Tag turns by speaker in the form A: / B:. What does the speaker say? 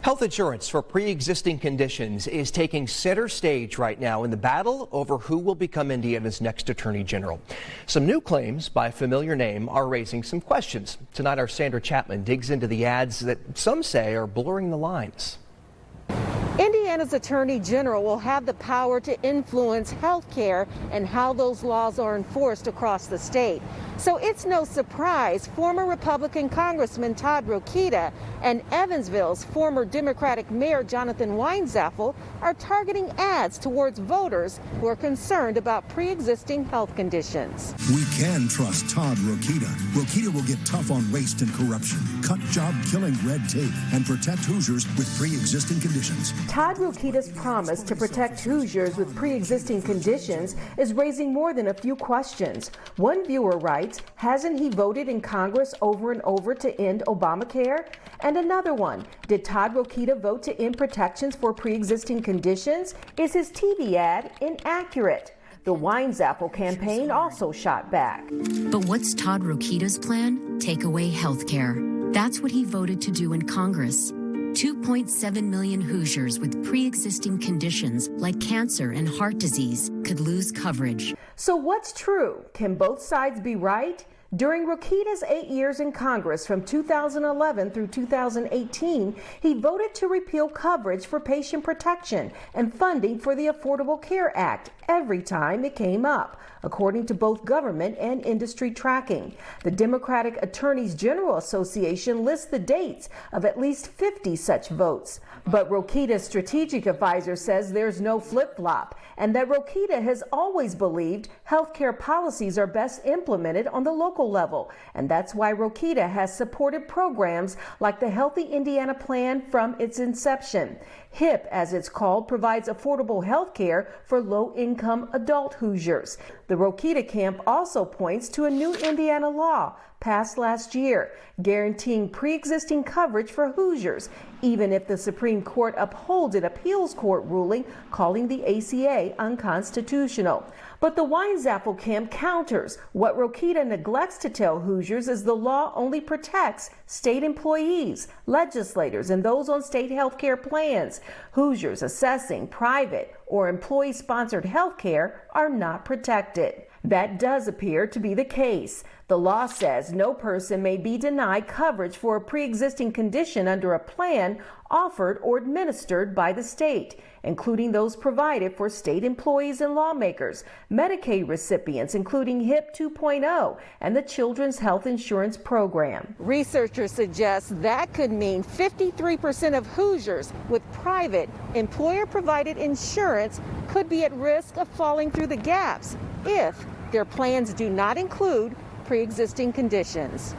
A: Health insurance for pre-existing conditions is taking center stage right now in the battle over who will become Indiana's next Attorney General. Some new claims by a familiar name are raising some questions. Tonight, our Sandra Chapman digs into the ads that some say are blurring the lines.
B: Indiana's Attorney General will have the power to influence health care and how those laws are enforced across the state. So it's no surprise former Republican Congressman Todd Rokita and Evansville's former Democratic Mayor Jonathan Weinzaffel are targeting ads towards voters who are concerned about pre-existing health conditions.
C: We can trust Todd Rokita. Rokita will get tough on waste and corruption, cut job-killing red tape, and protect Hoosiers with pre-existing conditions.
D: Todd Rokita's promise to protect Hoosiers with pre-existing conditions is raising more than a few questions. One viewer writes, hasn't he voted in Congress over and over to end Obamacare? And another one, did Todd Rokita vote to end protections for pre-existing conditions? Is his TV ad inaccurate? The Weinzaffel campaign also shot back.
E: But what's Todd Rokita's plan? Take away health care. That's what he voted to do in Congress. 2.7 million Hoosiers with pre-existing conditions like cancer and heart disease could lose coverage.
D: So what's true? Can both sides be right? During Rokita's 8 years in Congress from 2011 through 2018, he voted to repeal coverage for patient protection and funding for the Affordable Care Act every time it came up, according to both government and industry tracking. The Democratic Attorneys General Association lists the dates of at least 50 such votes. But Rokita's strategic advisor says there's no flip-flop and that Rokita has always believed healthcare policies are best implemented on the local level. And that's why Rokita has supported programs like the Healthy Indiana Plan from its inception. HIP, as it's called, provides affordable health care for low-income adult Hoosiers. The Rokita camp also points to a new Indiana law passed last year, guaranteeing pre-existing coverage for Hoosiers, even if the Supreme Court upholds an appeals court ruling calling the ACA unconstitutional. But the Weinzaffel camp counters. What Rokita neglects to tell Hoosiers is the law only protects state employees, legislators, and those on state health care plans. Hoosiers assessing private or employee-sponsored health care are not protected. That does appear to be the case. The law says no person may be denied coverage for a pre-existing condition under a plan offered or administered by the state, including those provided for state employees and lawmakers, Medicaid recipients, including HIP 2.0 and the Children's Health Insurance Program.
B: Researchers suggest that could mean 53% of Hoosiers with private employer-provided insurance could be at risk of falling through the gaps if their plans do not include pre-existing conditions.